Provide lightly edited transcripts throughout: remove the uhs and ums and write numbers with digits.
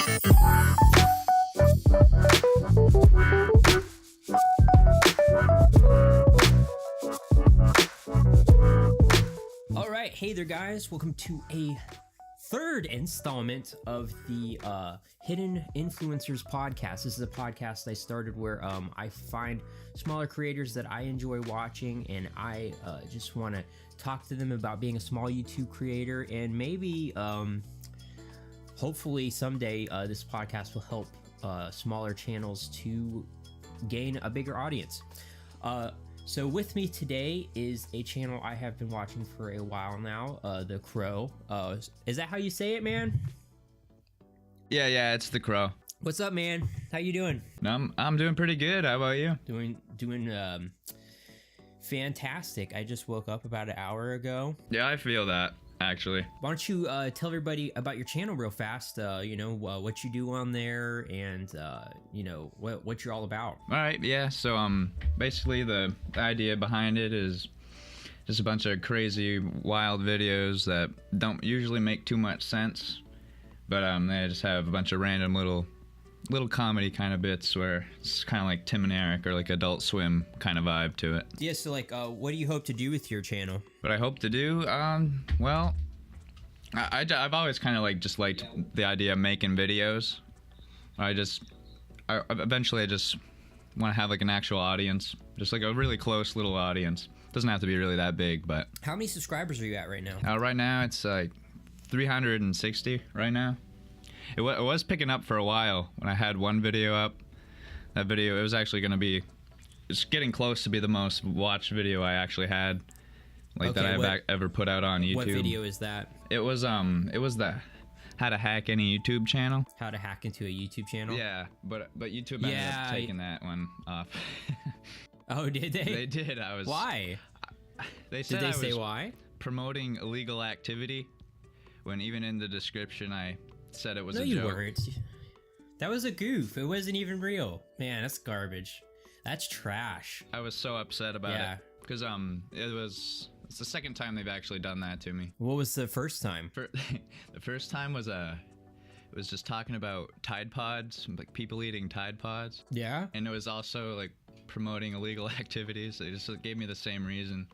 All right, hey there, guys. Welcome to a third installment of the Hidden Influencers podcast. This is a podcast I started where I find smaller creators that I enjoy watching, and I just want to talk to them about being a small YouTube creator, and maybe hopefully someday this podcast will help smaller channels to gain a bigger audience. So with me today is a channel I have been watching for a while now, The Crow. Is that how you say it, man? Yeah, it's The Crow. What's up, man? How you doing? I'm doing pretty good. How about you? Doing fantastic. I just woke up about an hour ago. Yeah, I feel that, actually. Why don't you tell everybody about your channel real fast, what you do on there, and what you're all about. All right, yeah, so basically the idea behind it is just a bunch of crazy, wild videos that don't usually make too much sense, but they just have a bunch of random little comedy kind of bits where it's kind of like Tim and Eric or like Adult Swim kind of vibe to it. Yeah, so what do you hope to do with your channel? What I hope to do, well, I've always kind of just liked the idea of making videos. Eventually I just want to have like an actual audience, just like a really close little audience. Doesn't have to be really that big, but. How many subscribers are you at right now? Right now it's like 360 right now. It was picking up for a while when I had one video up. That video, it was actually going to be, it's getting close to be the most watched video I actually had, that I've ever put out on YouTube. What video is that? It was the how to hack any YouTube channel. How to hack into a YouTube channel? Yeah, but YouTube ended up taking that one off. Oh, did they? They did. Why? They said did they say why? Promoting illegal activity, when even in the description I said it was a joke. No, you weren't. That was a goof. It wasn't even real. Man, that's garbage. That's trash. I was so upset about it because it's the second time they've actually done that to me. What was the first time? The first time was it was just talking about Tide Pods, like people eating Tide Pods. Yeah. And it was also like promoting illegal activities. They just gave me the same reason.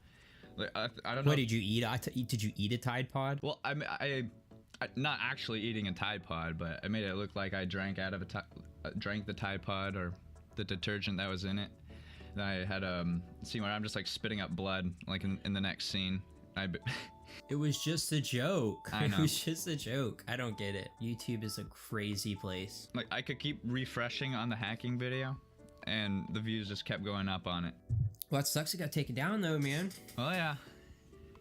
Like, I don't know. What did you eat? Did you eat a Tide Pod? Well, I not actually eating a Tide Pod, but I made it look like I drank out of drank the Tide Pod or the detergent that was in it. Then I had a scene where I'm just like spitting up blood, like in the next scene. It was just a joke. I know. It was just a joke. I don't get it. YouTube is a crazy place. Like I could keep refreshing on the hacking video, and the views just kept going up on it. Well, that sucks. It got taken down though, man. Oh yeah,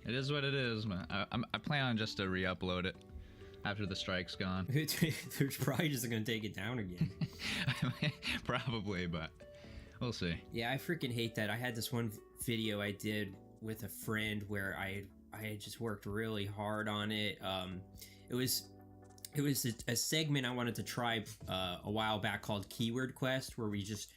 it is what it is, man. I plan on just to re-upload it after the strike's gone. They're probably just gonna take it down again. Probably, but we'll see. Yeah, I freaking hate that. I had this one video I did with a friend where I had just worked really hard on it. It was a segment I wanted to try a while back called Keyword Quest, where we just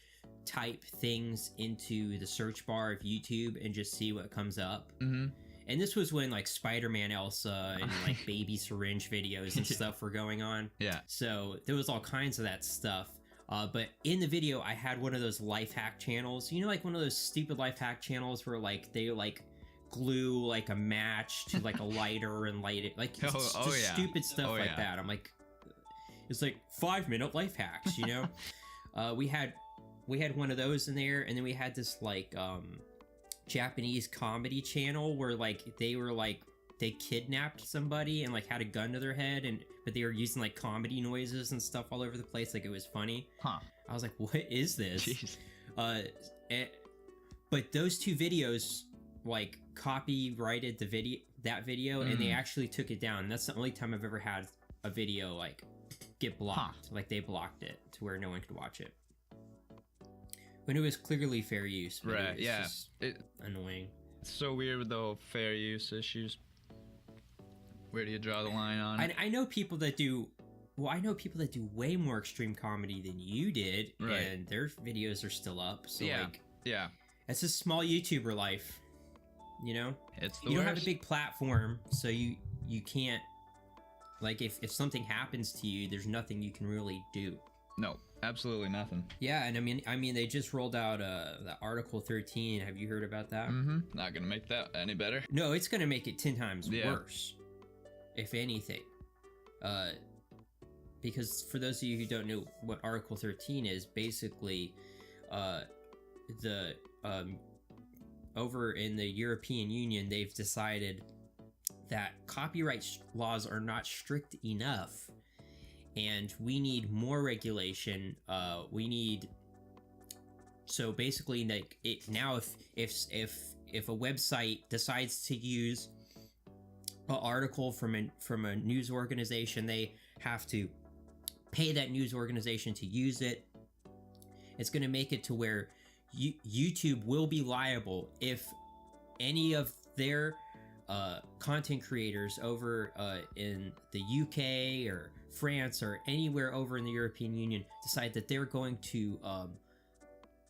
type things into the search bar of YouTube and just see what comes up. Mm-hmm. And this was when like Spider-Man Elsa and like baby syringe videos and stuff were going on. Yeah. So there was all kinds of that stuff. But in the video, I had one of those life hack channels. You know, like one of those stupid life hack channels where like they like glue like a match to like a lighter and light it. Like just stupid stuff that. I'm like, it's like 5-minute life hacks, you know? We had one of those in there, and then we had this like Japanese comedy channel where like they kidnapped somebody and like had a gun to their head, but they were using like comedy noises and stuff all over the place. Like it was funny. Huh. I was like, what is this? Jeez. But those two videos like copyrighted that video and they actually took it down. And that's the only time I've ever had a video like get blocked. Like they blocked it to where no one could watch it. When it was clearly fair use. Right, yeah. Just annoying. It's so weird with the fair use issues. Where do you draw the line on it? I know people that do way more extreme comedy than you did, right, and their videos are still up. So yeah. It's a small YouTuber life, you know? It's the You don't have a big platform, so you can't Like if something happens to you, there's nothing you can really do. No, absolutely nothing. Yeah, and I mean they just rolled out the Article 13. Have you heard about that? Not gonna make that any better. No, it's gonna make it 10 times worse, if anything. Because for those of you who don't know what Article 13 is, basically, over in the European Union, they've decided that copyright laws are not strict enough, and we need more regulation. So basically, like now, if a website decides to use an article from a news organization, they have to pay that news organization to use it. It's going to make it to where YouTube will be liable if any of their content creators over in the UK or France or anywhere over in the European Union decide that they're going to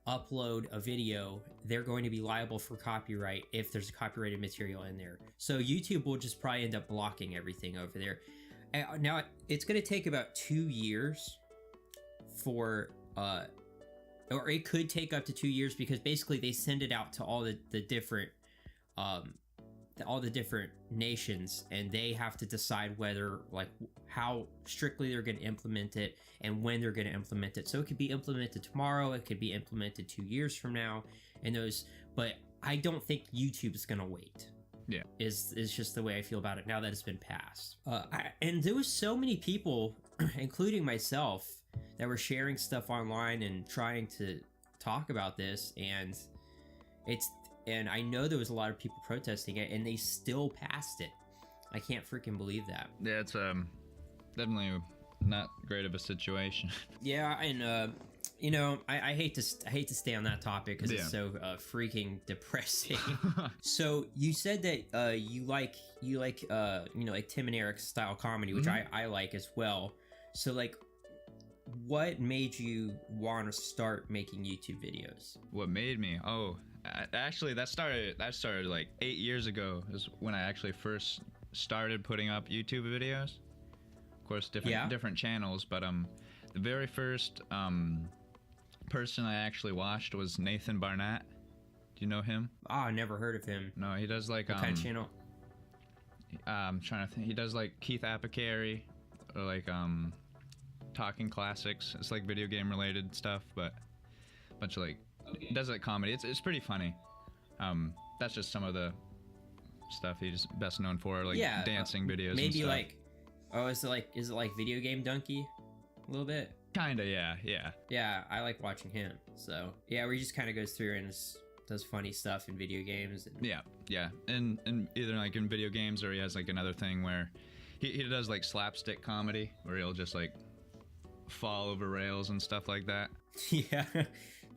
upload a video, they're going to be liable for copyright if there's copyrighted material in there. So YouTube will just probably end up blocking everything over there. Now, it's going to take about 2 years for, or it could take up to 2 years, because basically they send it out to all the different, all the different nations, and they have to decide whether, like, how strictly they're going to implement it and when they're going to implement it. So it could be implemented tomorrow, it could be implemented 2 years from now, and but I don't think YouTube's going to wait. Yeah, is just the way I feel about it now that it's been passed. And there was so many people, including myself, that were sharing stuff online and trying to talk about this, and I know there was a lot of people protesting it, and they still passed it. I can't freaking believe that. Yeah, it's definitely not great of a situation. Yeah, and you know, I hate to stay on that topic because it's so freaking depressing. So you said that you like you know, like Tim and Eric's style comedy, which I like as well. So like, what made you want to start making YouTube videos? What made me? Oh, actually, that started like 8 years ago. Is when I actually first started putting up YouTube videos. Of course, different channels, but the very first person I actually watched was Nathan Barnett. Do you know him? I never heard of him. No, he does like what kind of channel? I'm trying to think. He does like Keith Apicary, or like Talking Classics. It's like video game related stuff, but a bunch of like does like comedy. It's pretty funny. That's just some of the stuff he's best known for, like dancing videos. Maybe and stuff. Like, oh, is it like Video Game Donkey? A little bit. Kinda, yeah. Yeah, I like watching him. So yeah, where he just kind of goes through and does funny stuff in video games. And... Yeah, and either like in video games, or he has like another thing where he does like slapstick comedy, where he'll just like fall over rails and stuff like that. Yeah,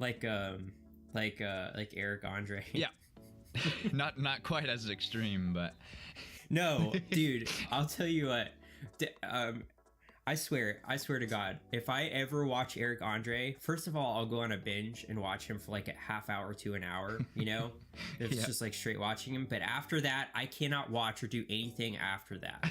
like Eric Andre. Yeah, not quite as extreme, but no, dude, I'll tell you what. I swear to God, if I ever watch Eric Andre, first of all, I'll go on a binge and watch him for like a half hour to an hour, you know? It's just like straight watching him. But after that, I cannot watch or do anything after that,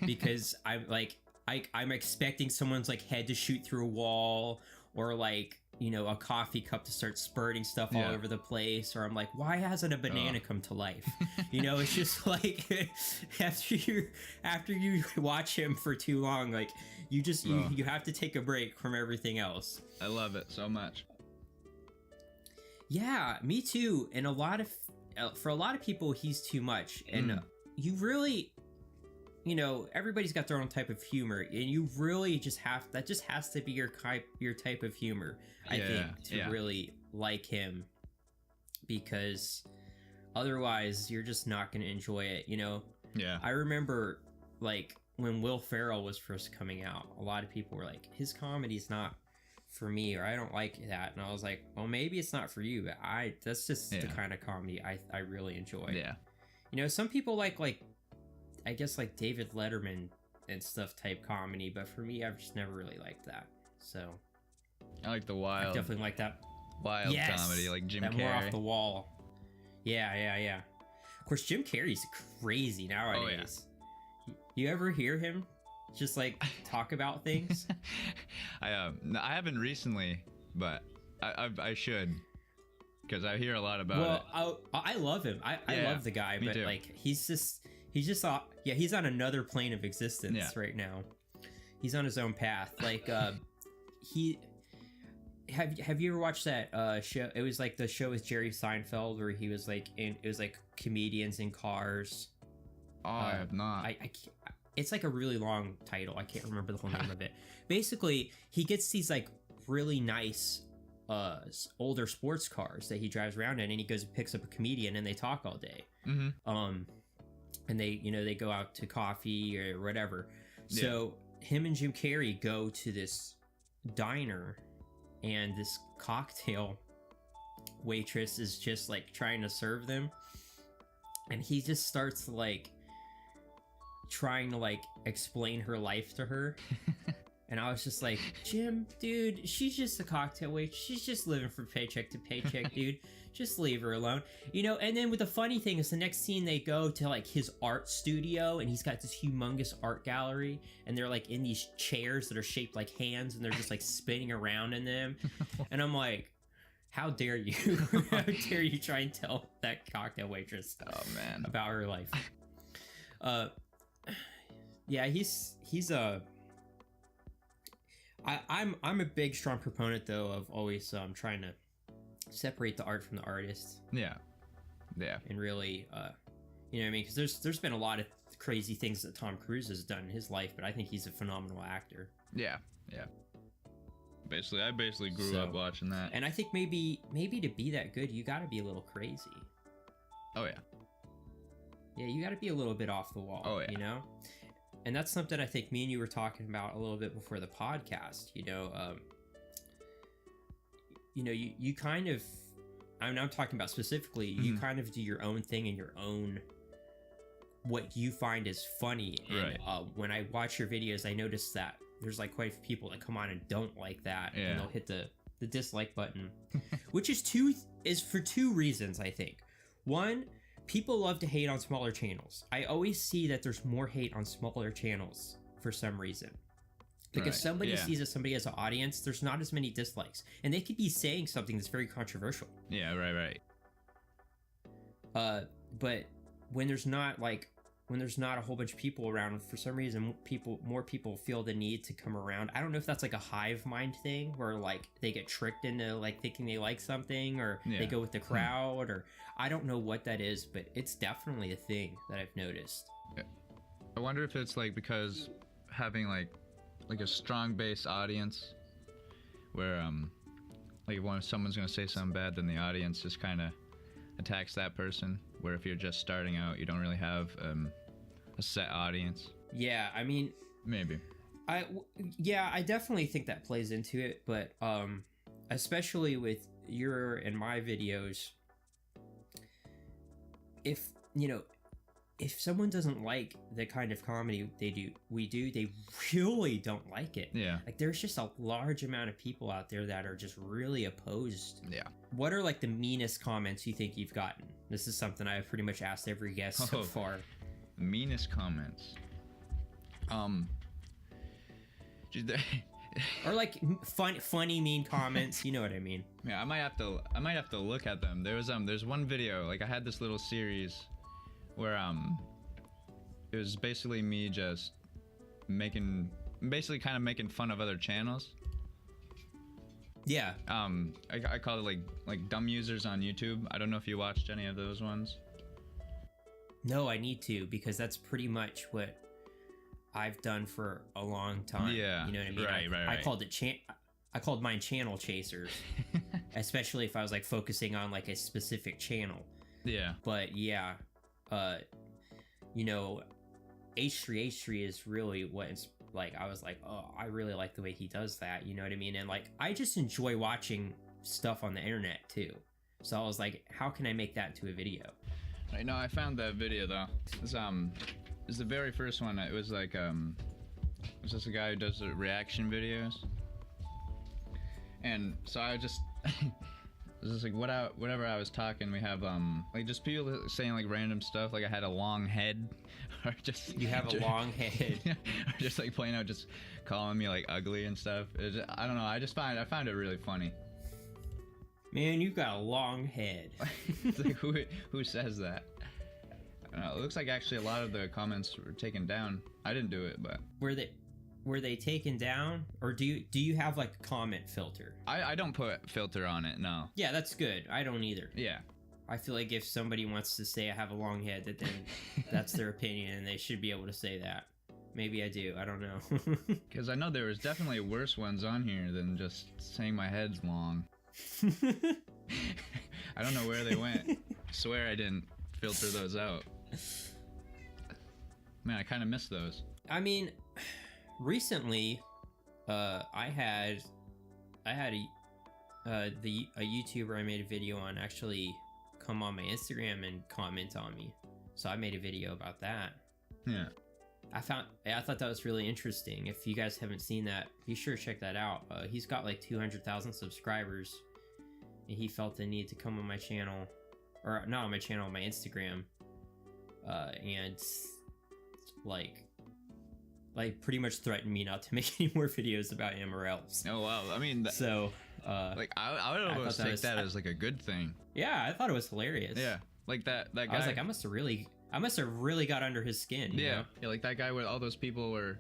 because I'm like, I'm expecting someone's like head to shoot through a wall, or like, you know, a coffee cup to start spurting stuff all over the place, or I'm like, why hasn't a banana come to life? You know, it's just like after you watch him for too long, like you just you have to take a break from everything else. I love it so much. Yeah, me too. And for a lot of people, he's too much, and you really, you know, everybody's got their own type of humor, and you really just has to be your type of humor, I think, to really like him, because otherwise you're just not going to enjoy it, you know? Yeah. I remember, like, when Will Ferrell was first coming out, a lot of people were like, his comedy's not for me, or I don't like that, and I was like, well, maybe it's not for you, but that's just the kind of comedy I really enjoy. Yeah. You know, some people like I guess like David Letterman and stuff type comedy, but for me, I've just never really liked that. So I like the wild. I definitely like that wild comedy, like Jim Carrey. More off the wall. Yeah. Of course, Jim Carrey's crazy nowadays. Oh, yeah. You ever hear him just like talk about things? I haven't recently, but I should, because I hear a lot about it. Well, I love him. I love the guy, but too. like he's just he's on another plane of existence right now. He's on his own path. Like have you ever watched that show? It was like the show with Jerry Seinfeld where he was like it was like comedians in cars. Oh, I have not. It's like a really long title. I can't remember the whole name of it. Basically, he gets these like really nice older sports cars that he drives around in, and he goes and picks up a comedian, and they talk all day. And they go out to coffee or whatever. So him and Jim Carrey go to this diner, and this cocktail waitress is just like trying to serve them, and he just starts like trying to like explain her life to her. And I was just like, Jim, dude, she's just a cocktail waitress. She's just living from paycheck to paycheck, dude. Just leave her alone. And then with the funny thing is the next scene they go to like his art studio, and he's got this humongous art gallery, and they're like in these chairs that are shaped like hands, and they're just like spinning around in them. And I'm like, how dare you? How dare you try and tell that cocktail waitress about her life? Yeah, he's I'm a big strong proponent though of always trying to separate the art from the artist. Yeah. And really, you know what I mean? Because there's been a lot of crazy things that Tom Cruise has done in his life, but I think he's a phenomenal actor. Yeah. I basically grew up watching that. And I think maybe to be that good, you got to be a little crazy. Oh yeah. Yeah, you got to be a little bit off the wall. Oh yeah. You know. And that's something I think me and you were talking about a little bit before the podcast. You kind of, I'm talking about specifically, you kind of do your own thing in your own, what you find is funny. And when I watch your videos, I notice that there's like quite a few people that come on and don't like that. Yeah. And they'll hit the dislike button, which is for two reasons, I think. One, people love to hate on smaller channels. I always see that there's more hate on smaller channels for some reason. Because somebody sees that somebody has an audience, there's not as many dislikes. And they could be saying something that's very controversial. Yeah, right. But when there's not a whole bunch of people around, for some reason more people feel the need to come around. I don't know if that's like a hive mind thing where like they get tricked into like thinking they like something, or they go with the crowd, or I don't know what that is, but it's definitely a thing that I've noticed. I wonder if it's like because having like a strong base audience where like when someone's gonna say something bad, then the audience just kind of attacks that person, where if you're just starting out, you don't really have a set audience. Yeah, I mean, maybe. I definitely think that plays into it, but especially with your and my videos, if someone doesn't like the kind of comedy we do, they really don't like it. Yeah. Like there's just a large amount of people out there that are just really opposed. Yeah. What are like the meanest comments you think you've gotten? This is something I've pretty much asked every guest so far. Meanest comments. Or like funny mean comments, you know what I mean? Yeah, I might have to look at them. There's one video, like I had this little series where it was basically me just making fun of other channels. Yeah. I call it like dumb users on YouTube. I don't know if you watched any of those ones. No, I need to, because that's pretty much what I've done for a long time. Yeah. You know what I mean? Right. I called mine channel chasers, especially if I was like focusing on like a specific channel. Yeah. But yeah, H3 is really what it's like. I was like, oh, I really like the way he does that. You know what I mean? And like, I just enjoy watching stuff on the internet too. So I was like, how can I make that into a video? I know, I found that video though. It's the very first one. It was like it was just a guy who does the reaction videos. And so I just It's just like whenever I was talking, we have like just people saying like random stuff, like I had a long head, or just You have a long head. or just like plain out just calling me like ugly and stuff. I don't know. I found it really funny. Man, you've got a long head. It's like who says that? I don't know. It looks like actually a lot of the comments were taken down. I didn't do it, but Were they taken down, or do you have like a comment filter? I don't put filter on it. No. Yeah, that's good. I don't either. Yeah. I feel like if somebody wants to say I have a long head, that then that's their opinion, and they should be able to say that. Maybe I do. I don't know. Because I know there was definitely worse ones on here than just saying my head's long. I don't know where they went. I swear I didn't filter those out. Man, I kind of miss those. I mean, recently, I had a YouTuber I made a video on actually come on my Instagram and comment on me, so I made a video about that. Yeah. I thought that was really interesting. If you guys haven't seen that, be sure to check that out. He's got like 200,000 subscribers, and he felt the need to come on my channel, or not on my channel, on my Instagram, and like pretty much threatened me not to make any more videos about him or else. Oh wow! I mean, so like I would almost take that as like a good thing. Yeah, I thought it was hilarious. Yeah, like that guy. I was like, I must have really got under his skin. You know? Yeah, like that guy where all those people were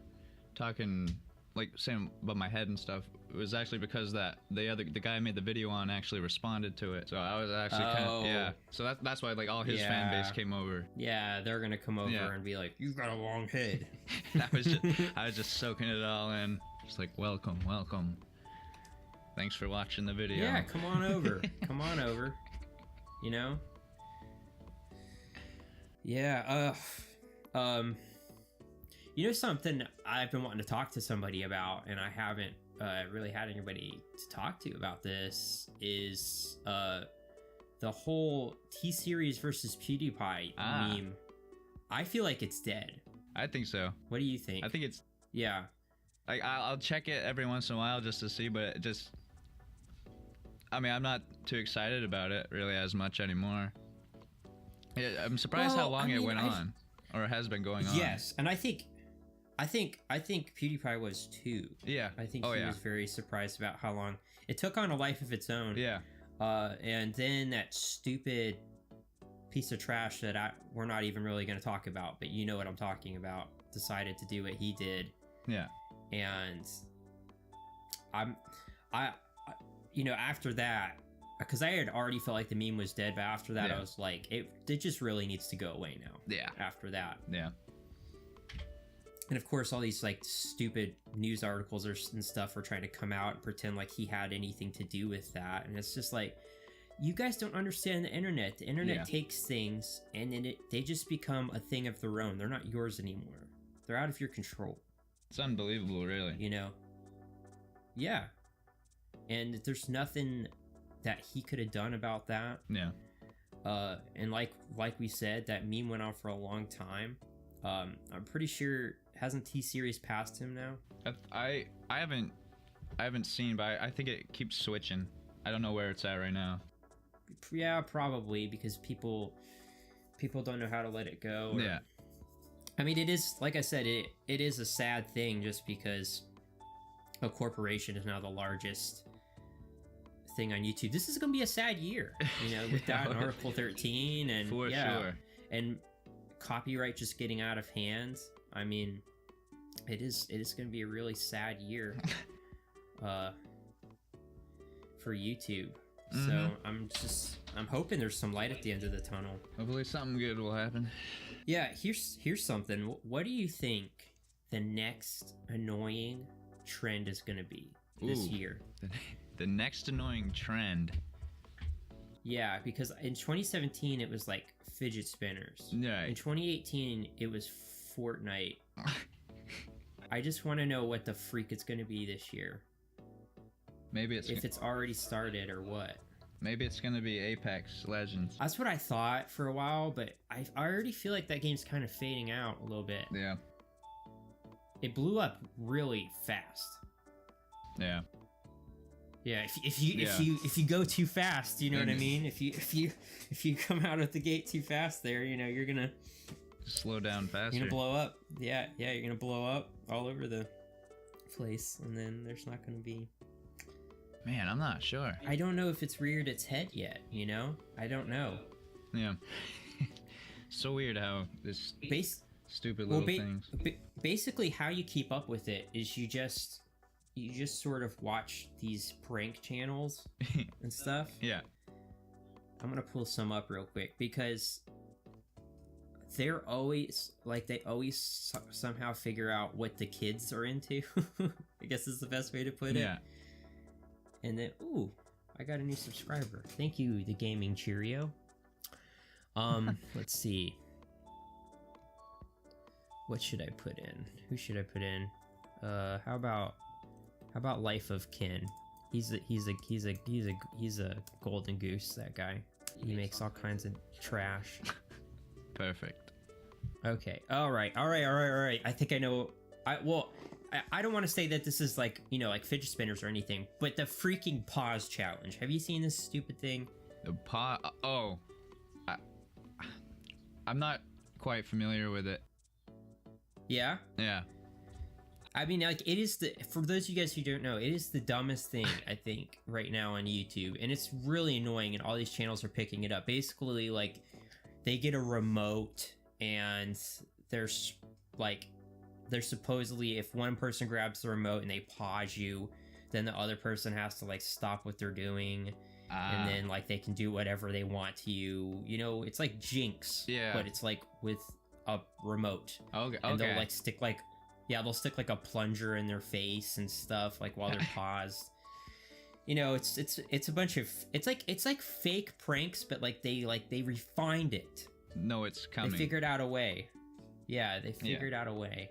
talking, like saying about my head and stuff. It was actually because that the guy I made the video on actually responded to it. So I was actually kind of So that's why like all his fan base came over. Yeah, they're gonna come over and be like, "You've got a long head." I was just soaking it all in, just like welcome. Thanks for watching the video. Yeah, come on over. Come on over. You know. Yeah. You know something I've been wanting to talk to somebody about, and I haven't really had anybody to talk to about this, is the whole T-Series versus PewDiePie meme. I feel like it's dead. I think so. What do you think? I think it's... Yeah. Like, I'll check it every once in a while just to see, but it just... I mean, I'm not too excited about it really as much anymore. Yeah, I'm surprised how long it went on, or has been going on. Yes, and I think PewDiePie was too. Yeah. I think he was very surprised about how long it took on a life of its own. Yeah. And then that stupid piece of trash that we're not even really going to talk about, but you know what I'm talking about, decided to do what he did. Yeah. And I you know, after that, because I had already felt like the meme was dead, but after that I was like, it just really needs to go away now. Yeah. After that. Yeah. And of course, all these like stupid news articles and stuff are trying to come out and pretend like he had anything to do with that. And it's just like, you guys don't understand the internet. The internet takes things and then they just become a thing of their own. They're not yours anymore. They're out of your control. It's unbelievable, really. You know? Yeah. And there's nothing that he could have done about that. Yeah. And like we said, that meme went on for a long time. I'm pretty sure, hasn't T-Series passed him now? I haven't seen, but I think it keeps switching. I don't know where it's at right now. Yeah, probably because people don't know how to let it go. Yeah. I mean, it is, like I said, it is a sad thing just because a corporation is now the largest thing on YouTube. This is going to be a sad year, you know, with that and Article 13 and for sure. And copyright just getting out of hand. I mean, it is going to be a really sad year for YouTube. So I'm hoping there's some light at the end of the tunnel. Hopefully something good will happen. Yeah, here's something. What do you think the next annoying trend is going to be this year? The next annoying trend. Yeah, because in 2017 it was like fidget spinners. Yeah. In 2018 it was Fortnite. I just want to know what the freak it's going to be this year. Maybe if it's already started or what. Maybe it's going to be Apex Legends. That's what I thought for a while, but I already feel like that game's kind of fading out a little bit. Yeah. It blew up really fast. Yeah. Yeah, if you go too fast, you know what I mean. If you come out of the gate too fast, there, you know, you're gonna slow down faster. You're gonna blow up. Yeah, you're gonna blow up all over the place, and then there's not gonna be. Man, I'm not sure. I don't know if it's reared its head yet. You know, I don't know. Yeah. So weird how this stupid little things. Basically, how you keep up with it is you just sort of watch these prank channels and stuff. Yeah. I'm gonna pull some up real quick because they're always like they always somehow figure out what the kids are into. I guess is the best way to put it. Yeah. And then, ooh, I got a new subscriber. Thank you, the Gaming Cheerio. Let's see. What should I put in? Who should I put in? How about Life of Ken? He's a golden goose, that guy. He makes all kinds of trash. Perfect. Okay. All right. I think I know. I don't want to say that this is like, you know, like fidget spinners or anything, but the freaking pause challenge. Have you seen this stupid thing? The pause. Oh, I'm not quite familiar with it. Yeah. Yeah. I mean, like, it is for those of you guys who don't know, it is the dumbest thing, I think, right now on YouTube. And it's really annoying, and all these channels are picking it up. Basically, like, they get a remote, and there's, like, there's supposedly, if one person grabs the remote and they pause you, then the other person has to, like, stop what they're doing. And then, like, they can do whatever they want to you. You know, it's like Jinx. Yeah. But it's, like, with a remote. Okay. And they'll, like, stick, like... Yeah, they'll stick like a plunger in their face and stuff, like while they're paused. You know, it's a bunch of it's like fake pranks, but like they refined it. No, it's coming. They figured out a way. Yeah, they figured out a way.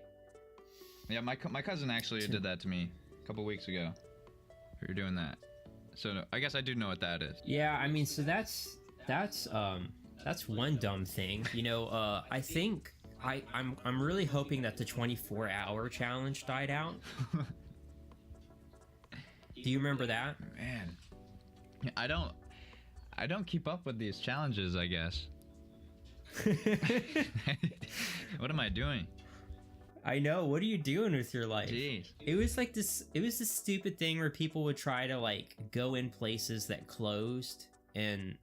Yeah, my cousin actually did that to me a couple weeks ago. We were doing that, so I guess I do know what that is. Yeah, I mean, so that's one dumb thing. You know, I think. I'm really hoping that the 24-hour challenge died out. Do you remember that? Man, I don't keep up with these challenges, I guess. What am I doing? I know. What are you doing with your life? Jeez. It was like this. It was this stupid thing where people would try to like go in places that closed and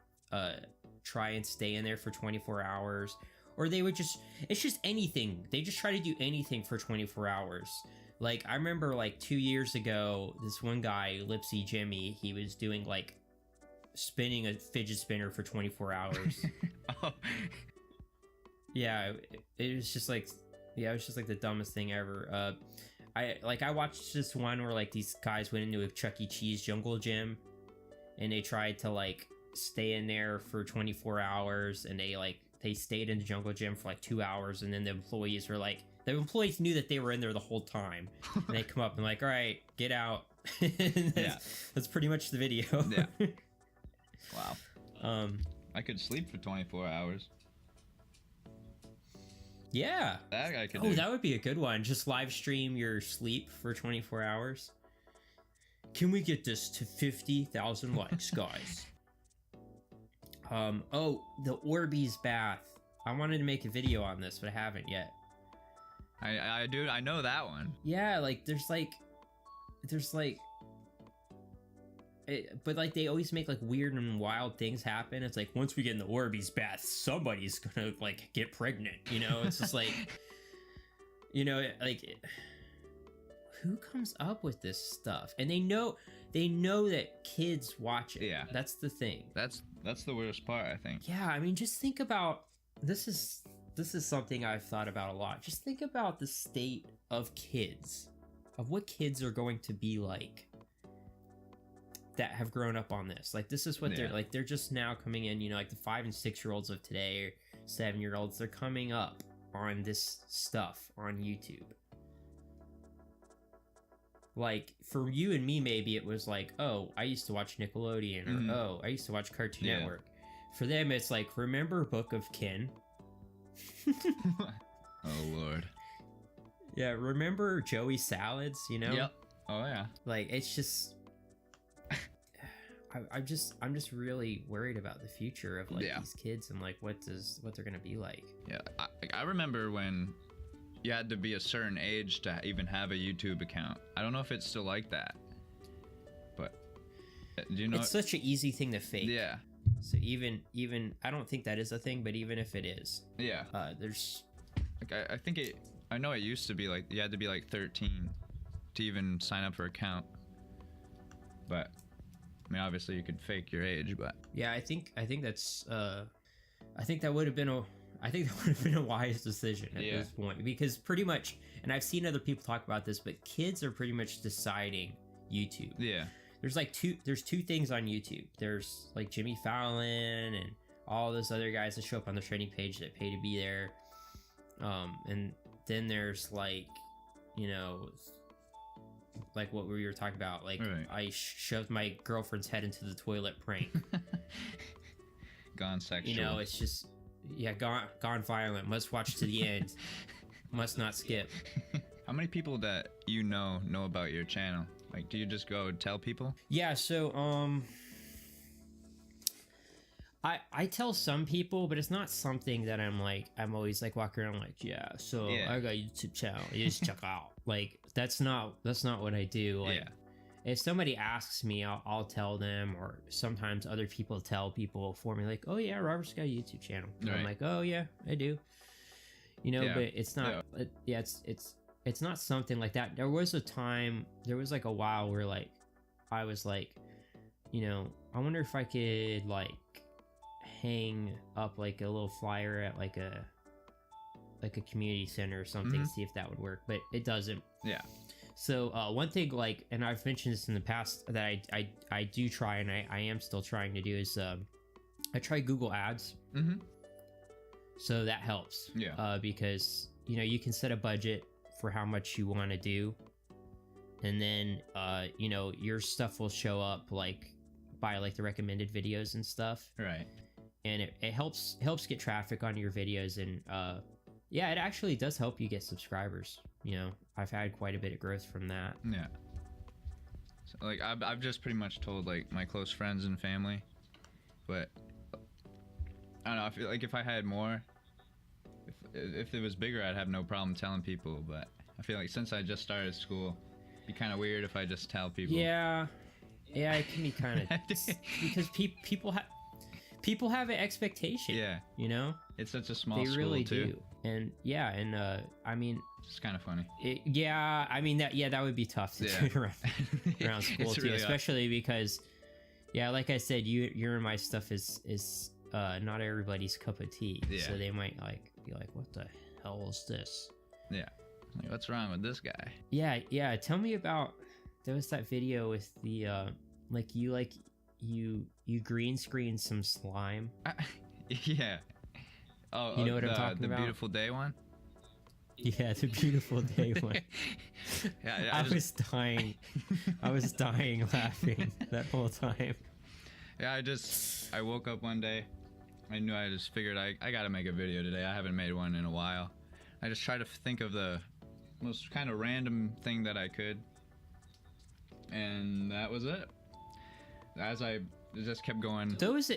try and stay in there for 24 hours. Or they would just, it's just anything. They just try to do anything for 24 hours. Like, I remember like 2 years ago, this one guy, Lipsy Jimmy, he was doing like spinning a fidget spinner for 24 hours. Oh. Yeah, it was just like, it was just like the dumbest thing ever. I watched this one where like these guys went into a Chuck E. Cheese jungle gym and they tried to like stay in there for 24 hours and they stayed in the jungle gym for like 2 hours, and then the employees knew that they were in there the whole time. And they come up and like, all right, get out. That's pretty much the video. Yeah. Wow. I could sleep for 24 hours. Yeah. That I could do. That would be a good one. Just live stream your sleep for 24 hours. Can we get this to 50,000 likes, guys? The Orbeez bath. I wanted to make a video on this, but I haven't yet. I know that one. Yeah, like but like they always make like weird and wild things happen. It's like once we get in the Orbeez bath, somebody's gonna like get pregnant. You know, it's just like, you know, like who comes up with this stuff? And they know that kids watch it. Yeah, that's the thing. That's the worst part, I think. Yeah, I mean, just think about this is something I've thought about a lot. Just think about the state of kids, of what kids are going to be like that have grown up on this. Like, this is what they're like. They're just now coming in, you know, like the 5 and 6 year olds of today, or 7-year-olds. They're coming up on this stuff on YouTube. Like, for you and me, maybe it was like, oh, I used to watch Nickelodeon, or oh, I used to watch Cartoon Network. For them, it's like, remember Book of Ken? Oh, Lord. Yeah, remember Joey Salads, you know? Yep. Oh, yeah. Like, it's just... I'm just really worried about the future of like Yeah. these kids and like what they're gonna be like. Yeah, I remember when you had to be a certain age to even have a YouTube account. I don't know if it's still like that, but do you know? It's such an easy thing to fake. Yeah. So even I don't think that is a thing, but even if it is, Yeah. there's Like I think it. I know it used to be like you had to be like 13 to even sign up for an account. But I mean, obviously you could fake your age, but yeah, I think that's I think that would have been a wise decision at this point, because pretty much, and I've seen other people talk about this, but kids are pretty much deciding YouTube. yeah. There's two things on YouTube. There's like Jimmy Fallon and all those other guys that show up on the trending page that pay to be there. And then there's like, you know, like what we were talking about, like Right. I shoved my girlfriend's head into the toilet prank. Gone sexual. You know, it's just, yeah, gone violent. Must watch to the end. Must not skip. How many people that you know about your channel? Like, do you just go and tell people? Yeah, so I tell some people, but it's not something that I'm always like walking around like, yeah, so Yeah. I got a YouTube channel, you just check out. Like that's not what I do. Like, Yeah. if somebody asks me, I'll tell them, or sometimes other people tell people for me, like, oh yeah, Robert's got a YouTube channel. And I'm Right. like, oh yeah, I do. You know, Yeah. but it's not. It's not something like that. There was like a while where like I was like, you know, I wonder if I could like hang up like a little flyer at like a community center or something, Mhm. see if that would work, but it doesn't. Yeah. So one thing, like, and I've mentioned this in the past, that I do try, and I am still trying to do, is I try Google Ads. Mm-hmm. So that helps. Yeah. Because, you know, you can set a budget for how much you want to do, and then you know, your stuff will show up like by like the recommended videos and stuff, Right. and it helps get traffic on your videos, and yeah, it actually does help you get subscribers. You know, I've had quite a bit of growth from that. Yeah. So, like, I've just pretty much told like my close friends and family, but I don't know. I feel like if I had more, if it was bigger, I'd have no problem telling people. But I feel like since I just started school, it'd be kind of weird if I just tell people. Yeah, it can be kind of because people have an expectation. Yeah. You know, It's such a small they school really too. do, and yeah, and I mean. It's kind of funny. Yeah, I mean that would be tough to do around school It's too, really especially because, yeah, like I said, your and my stuff is not everybody's cup of tea. Yeah. So they might like be like, what the hell is this? Yeah. Like, what's wrong with this guy? Yeah. Tell me about, there was that video with the you green screen some slime. Yeah. Oh, You know what I'm talking the about? beautiful day one. Yeah, it's a beautiful day one. Yeah, I was dying. I was dying laughing that whole time. Yeah, I woke up one day. I knew, I just figured I gotta make a video today. I haven't made one in a while. I just tried to think of the most kind of random thing that I could, and that was it. As I just kept going. Those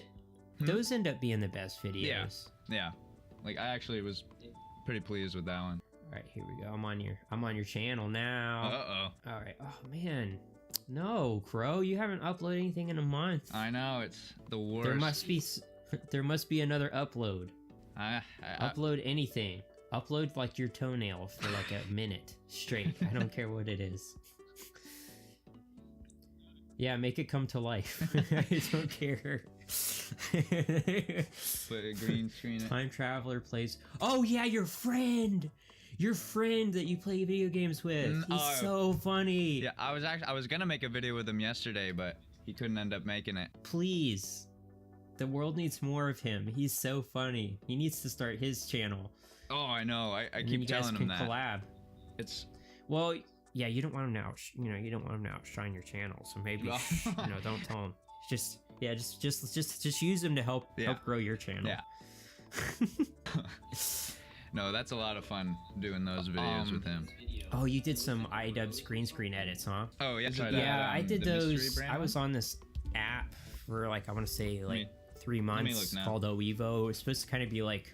end up being the best videos. Yeah, like I actually was pretty pleased with that one. All right, here we go. I'm on your channel now. Uh-oh. All right. Oh man, no, Crow, you haven't uploaded anything in a month. I know, it's the worst. There must be another upload. I Upload anything. Upload like your toenail for like a minute straight. I don't care what it is. Yeah, make it come to life. I don't care. put a green screen. Time Traveler plays. Oh yeah, your friend that you play video games with. He's so funny. Yeah, I was gonna make a video with him yesterday, but he couldn't end up making it. Please, the world needs more of him. He's so funny. He needs to start his channel. Oh, I know. I And keep you guys telling can him that. collab. It's Well, yeah, you don't want him to you don't want him to outshine your channel. So maybe don't tell him. Just use him to help grow your channel. Yeah. No, that's a lot of fun doing those videos with him. Oh, you did some iDubbbz green screen edits, huh? Oh yeah, I did those. I was on this app for like I want to say like 3 me months look now. called OEVO. It was supposed to kind of be like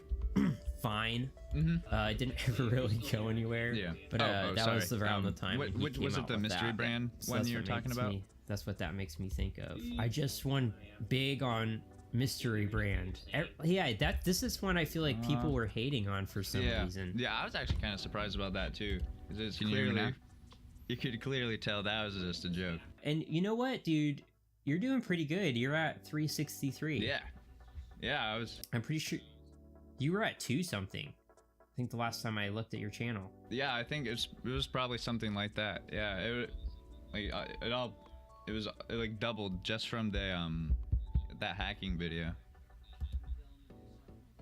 fine. It didn't ever really go anywhere. Yeah. But that was around the time. when he came Was it out the with mystery that. brand So one that's you were what talking makes about? That's what that makes me think of. I just went big on mystery brand. This is one I feel like people were hating on for some reason. Yeah, I was actually kind of surprised about that too. It's Can you hear me now? You could clearly tell that was just a joke. And you know what, dude? You're doing pretty good. You're at 363. Yeah, I'm pretty sure you were at 2 something. I think the last time I looked at your channel. Yeah, I think it was probably something like that. Yeah, it was like doubled just from the that hacking video.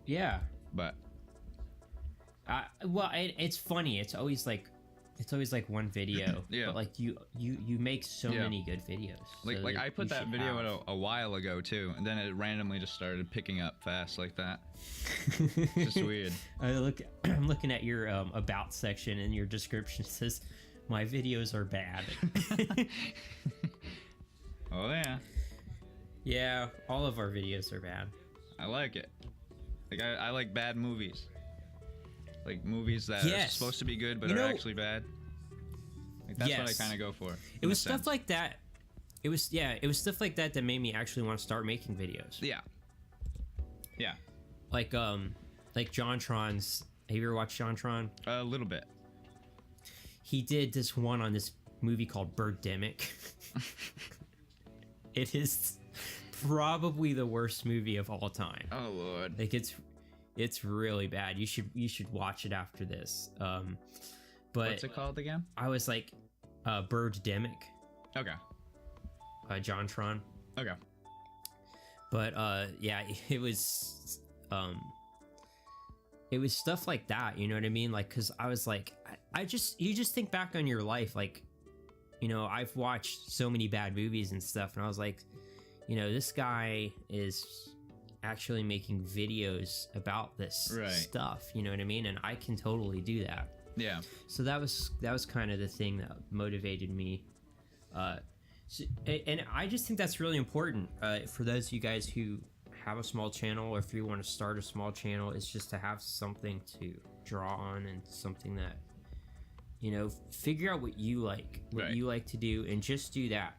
Yeah. But well, it's funny. It's always like one video. Yeah. But like you make so many good videos. Like I put that video out a while ago too, and then it randomly just started picking up fast like that. It's just weird. I'm looking at your about section, and your description says, "My videos are bad." Oh yeah. Yeah, all of our videos are bad. I like it. Like I like bad movies. Like movies that are supposed to be good but are actually bad. Like that's what I kind of go for. It was stuff like that. It was stuff like that that made me actually want to start making videos. Yeah. Yeah. Like JonTron's. Have you ever watched JonTron? A little bit. He did this one on this movie called Birdemic. It is probably the worst movie of all time. Oh Lord. Like it's really bad. You should watch it after this. But what's it called again? I was like, Birdemic. Okay. JonTron. Okay. But yeah, it was stuff like that. You know what I mean? Like, cause I was like, you just think back on your life, like, you know, I've watched so many bad movies and stuff, and I was like, you know, this guy is actually making videos about this stuff, you know what I mean? And I can totally do that. Yeah. So that was kind of the thing that motivated me. And I just think that's really important for those of you guys who have a small channel, or if you want to start a small channel, is just to have something to draw on and something that, you know, figure out what you like, you like to do, and just do that.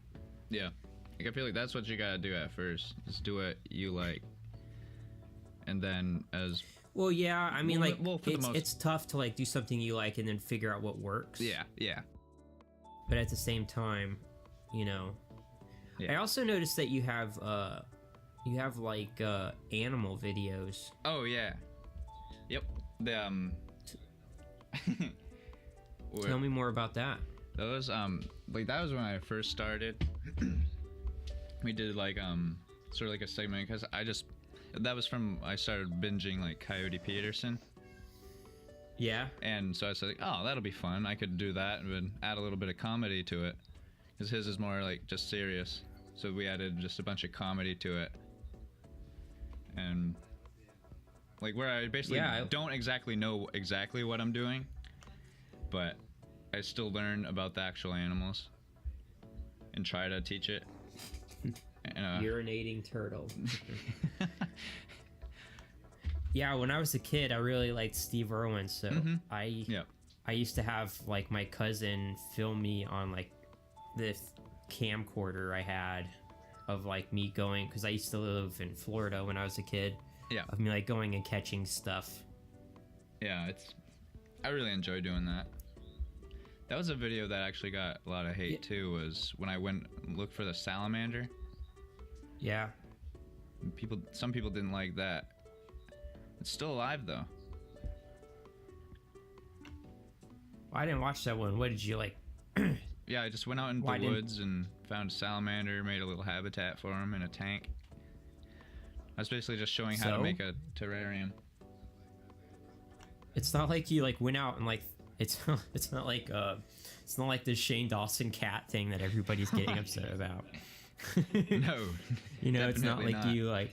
Yeah. Like I feel like that's what you gotta do at first. Just do what you like. And then well, yeah, I mean, it's tough to like do something you like and then figure out what works. Yeah. But at the same time, you know, I also noticed that you have like animal videos. Oh yeah. Yep. The Tell me more about that. Those like that was when I first started. We did like sort of like a segment because that was from I started binging like Coyote Peterson. Yeah. And so I said, like, oh, that'll be fun. I could do that and then add a little bit of comedy to it, because his is more like just serious. So we added just a bunch of comedy to it, and like where I basically don't exactly know exactly what I'm doing, but I still learn about the actual animals and try to teach it. Urinating turtle. Yeah, when I was a kid, I really liked Steve Irwin, so I used to have like my cousin film me on like the camcorder I had of like me going, because I used to live in Florida when I was a kid. Yeah. Of me like going and catching stuff. Yeah, I really enjoy doing that. That was a video that actually got a lot of hate too, was when I went and looked for the salamander. Yeah. Some people didn't like that. It's still alive though. Well, I didn't watch that one. What did you like? Yeah, I just went out into the woods and found a salamander, made a little habitat for him in a tank. I was basically just showing how to make a terrarium. It's not like you like went out and like it's not like the Shane Dawson cat thing that everybody's getting upset about. No. You know, it's not like you like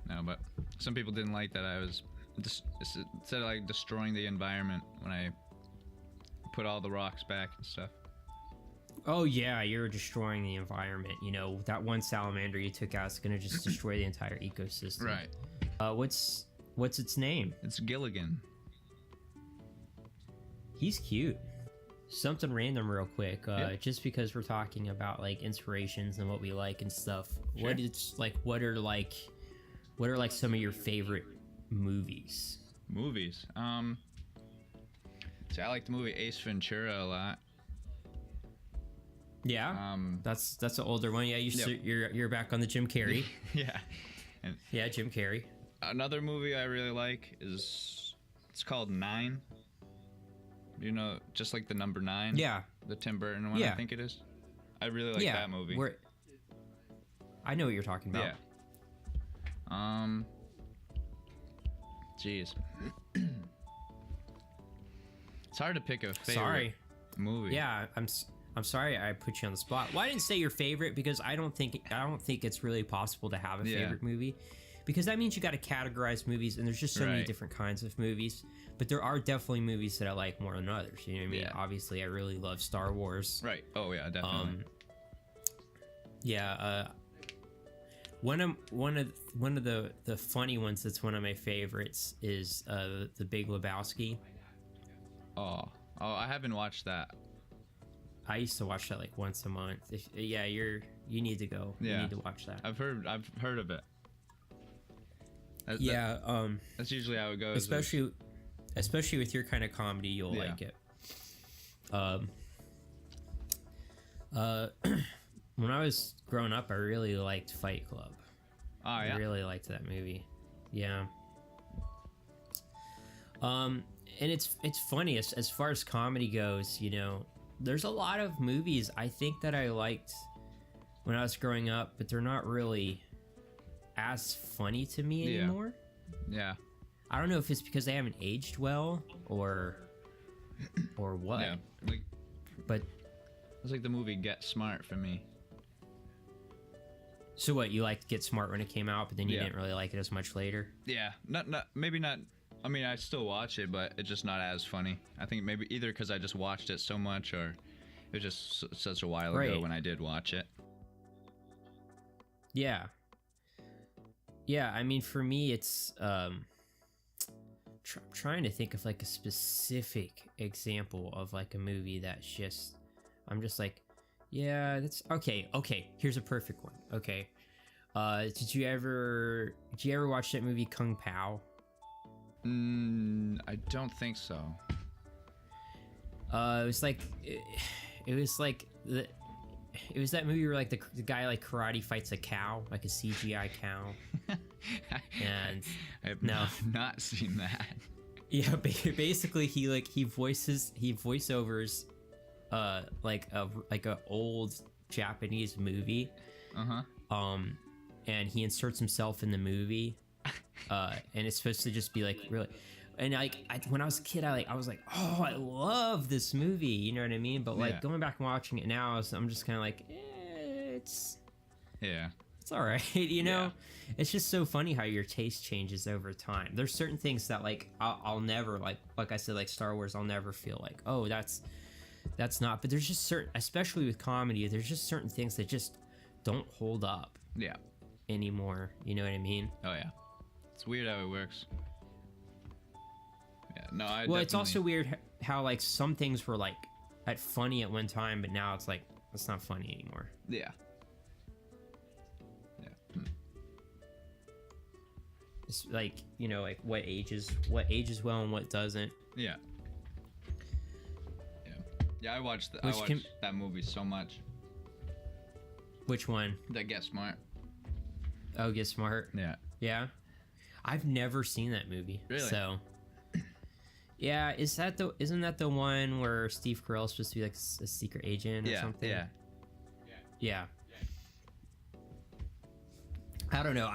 No, but some people didn't like that I was instead of like destroying the environment when I put all the rocks back and stuff. Oh yeah, you're destroying the environment. You know, that one salamander you took out is gonna just destroy the entire ecosystem. Right. What's its name? It's Gilligan. He's cute. Something random real quick, Yeah. just because we're talking about like inspirations and what we like and stuff. Sure. What are some of your favorite movies? Movies. See, I like the movie Ace Ventura a lot. Yeah. That's an older one. Yeah, you're back on the Jim Carrey. Yeah. And Yeah, Jim Carrey. another movie I really like it's called Nine. You know, just like the number 9. Yeah. The Tim Burton one, Yeah. I think it is. I really like that movie. I know what you're talking about. Yeah. Jeez. It's hard to pick a favorite Sorry. movie. Yeah, I'm sorry I put you on the spot. Well, I didn't say your favorite because I don't think it's really possible to have a favorite movie, because that means you got to categorize movies, and there's just so many different kinds of movies. But there are definitely movies that I like more than others. You know what I mean? Yeah. Obviously, I really love Star Wars. Right. Oh yeah, definitely. One of the funny ones that's one of my favorites is The Big Lebowski. Oh, I haven't watched that. I used to watch that like once a month. You need to go. Yeah. You need to watch that. I've heard of it. That's usually how it goes. Especially with your kind of comedy, you'll like it. When I was growing up, I really liked Fight Club. Oh yeah. I really liked that movie. Yeah. And it's funny as far as comedy goes, you know, there's a lot of movies I think that I liked when I was growing up, but they're not really as funny to me anymore. Yeah. I don't know if it's because they haven't aged well or what. Yeah. But it's like the movie Get Smart for me. so what, you liked Get Smart when it came out, but then you didn't really like it as much later? Yeah. Maybe not. I mean, I still watch it, but it's just not as funny. I think maybe either because I just watched it so much, or it was just such a while ago when I did watch it. Yeah. Yeah, I mean, for me, it's trying to think of like a specific example of like a movie that's just, I'm just like, yeah, that's okay. Here's a perfect one. Okay, did you ever watch that movie Kung Pao? I don't think so. It was that movie where like the guy like karate fights a cow, like a CGI cow. And I have not seen that. Yeah, basically he voiceovers like a old Japanese movie. And he inserts himself in the movie. And it's supposed to just be like really, and when I was a kid, I was like, oh, I love this movie, you know what I mean? But like going back and watching it now, I'm just kind of like, it's all right, you know. It's just so funny how your taste changes over time. There's certain things that like I'll never like I said, like Star Wars, I'll never feel like, oh, that's not. But there's just certain, especially with comedy, there's just certain things that just don't hold up anymore, you know what I mean? Oh yeah. It's weird how it works. Yeah, no, It's also weird how like some things were like funny at one time, but now it's like it's not funny anymore. Yeah. It's like, you know, like what ages well and what doesn't. Yeah. I watched that movie so much. Which one? That Get Smart. Oh, Get Smart. Yeah. I've never seen that movie. Really? So, yeah, isn't that the one where Steve Carell's supposed to be like a secret agent or something? Yeah. I don't know.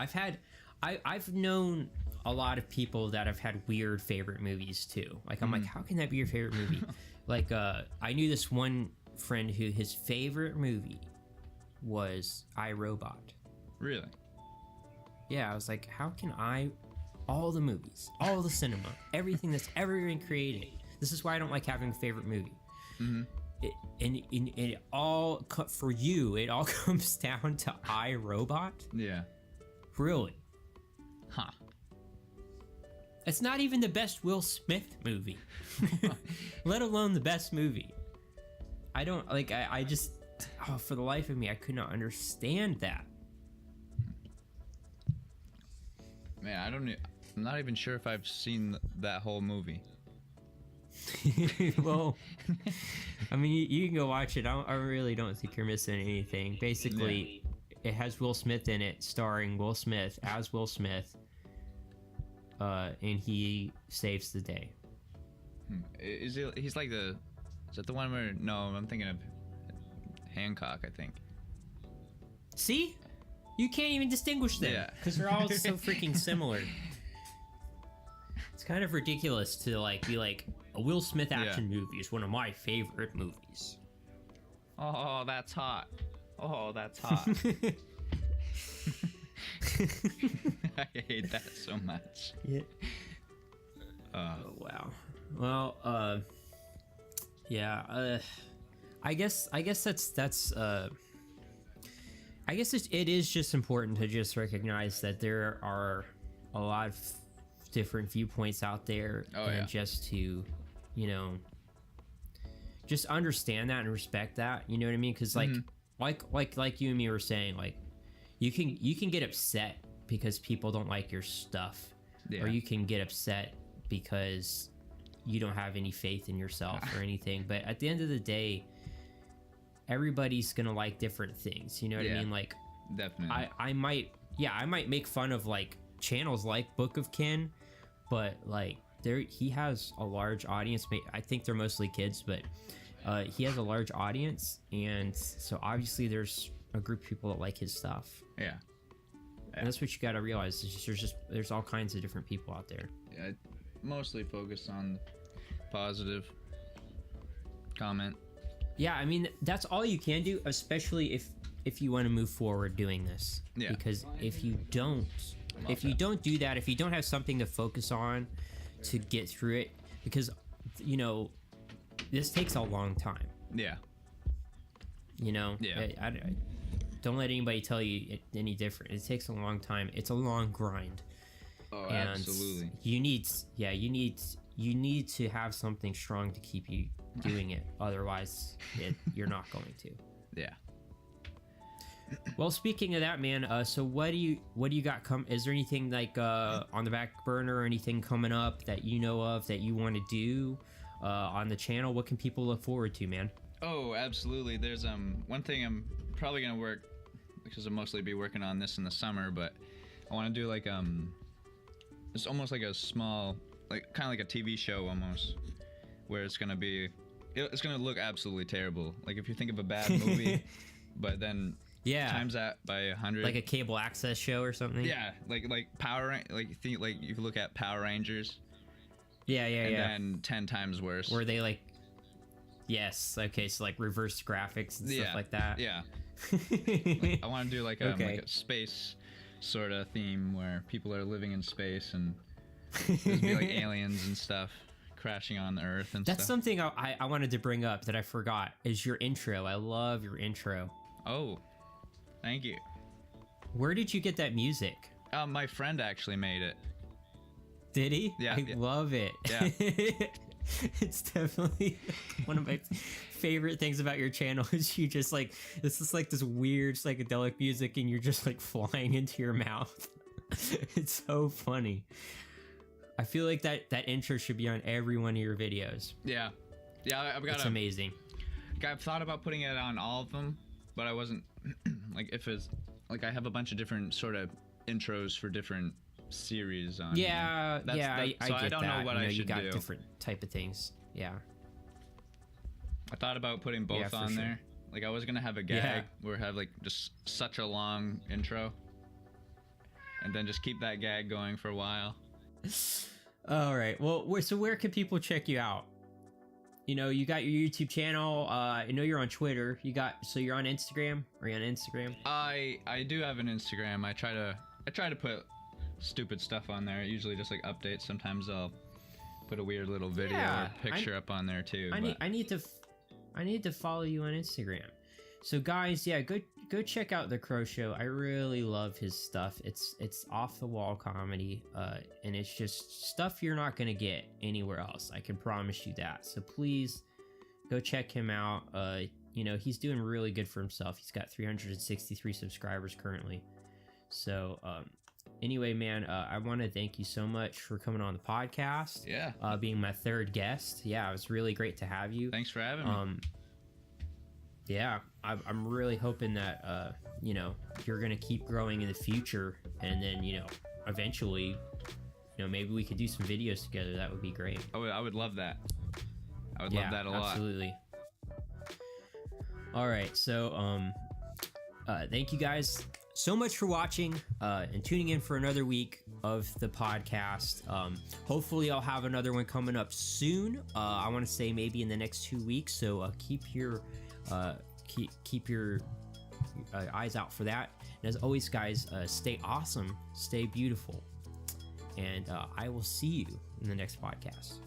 I've known a lot of people that have had weird favorite movies too. Like I'm like, how can that be your favorite movie? Like I knew this one friend who his favorite movie was iRobot. Really? Yeah, I was like, how can all the movies, all the cinema, everything that's ever been created. This is why I don't like having a favorite movie. it all for you, it all comes down to iRobot. Yeah. Really? Huh. It's not even the best Will Smith movie, let alone the best movie. I don't like. I just, for the life of me, I could not understand that. Man, I'm not even sure if I've seen that whole movie. Well, I mean, you can go watch it. I really don't think you're missing anything. Basically, it has Will Smith in it, starring Will Smith as Will Smith, and he saves the day. He's like is that the one where? No, I'm thinking of Hancock, I think. See, you can't even distinguish them because they're all so freaking similar. It's kind of ridiculous to be like, a Will Smith action movie is one of my favorite movies. Oh, that's hot. Oh, that's hot. I hate that so much. Yeah. Oh, wow. Well, yeah. I guess that's. I guess it is just important to just recognize that there are a lot of different viewpoints out there, and just to, just understand that and respect that. You know what I mean? Because like you and me were saying, like you can get upset because people don't like your stuff, or you can get upset because you don't have any faith in yourself or anything. But at the end of the day, everybody's gonna like different things. You know what I mean? Like, definitely. I might make fun of like channels like Book of Kin, but like he has a large audience. I think they're mostly kids, but he has a large audience, and so obviously there's a group of people that like his stuff. Yeah. And that's what you gotta realize. There's all kinds of different people out there. Yeah, mostly focused on positive comment. Yeah, I mean, that's all you can do, especially if you want to move forward doing this. Yeah. Because if you don't do that, if you don't have something to focus on to get through it, because this takes a long time. Yeah. I don't let anybody tell you any different. It takes a long time. It's a long grind. Oh, and absolutely. You need to have something strong to keep you doing it. Otherwise, you're not going to. Yeah. Well, speaking of that, man, so what do you got is there anything like on the back burner or anything coming up that you know of that you want to do on the channel? What can people look forward to, man? Oh, absolutely. There's one thing I'm probably gonna work, because I'll mostly be working on this in the summer, but I want to do like it's almost like a small, like kind of like a TV show almost, where it's gonna look absolutely terrible. Like if you think of a bad movie, but then times that by 100, like a cable access show or something. Yeah, like you look at Power Rangers. And then 10 times worse. Were they like? Yes. Okay. So like reverse graphics and stuff like that. Yeah. Like, I want to do like a space sort of theme where people are living in space and there's be like aliens and stuff crashing on the Earth and stuff. That's something I wanted to bring up that I forgot is your intro. I love your intro. Oh, thank you. Where did you get that music? My friend actually made it. Did he? Yeah. I love it. Yeah. It's definitely one of my favorite things about your channel is you just like, this is like this weird psychedelic music and you're just like flying into your mouth. It's so funny. I feel like that intro should be on every one of your videos. Yeah. It's amazing. I've thought about putting it on all of them, but I wasn't like, if it's like I have a bunch of different sort of intros for different series on. I so get I don't know what I should do. You got different type of things. Yeah. I thought about putting both on there. Like I was gonna have a gag where I have like just such a long intro, and then just keep that gag going for a while. All right. Well, where can people check you out? You got your YouTube channel. I know you're on Twitter. You're on Instagram. Are you on Instagram? I do have an Instagram. I try to put stupid stuff on there. Usually just like updates. Sometimes I'll put a weird little video or picture up on there too. I need I need to follow you on Instagram. So guys, yeah, go check out TheKrohShow. I really love his stuff. It's off the wall comedy, and it's just stuff you're not gonna get anywhere else. I can promise you that. So please go check him out. You know, he's doing really good for himself. He's got 363 subscribers currently. So anyway, man, I want to thank you so much for coming on the podcast. Yeah. Being my third guest. Yeah, it was really great to have you. Thanks for having me. Yeah, I'm really hoping that, you know, you're going to keep growing in the future. And then, you know, eventually, you know, maybe we could do some videos together. That would be great. I would love that. I would love that a lot. Absolutely. All right. So, thank you guys so much for watching and tuning in for another week of the podcast. Hopefully I'll have another one coming up soon. I want to say maybe in the next 2 weeks. So keep your eyes out for that. And as always, guys, stay awesome, stay beautiful, and I will see you in the next podcast.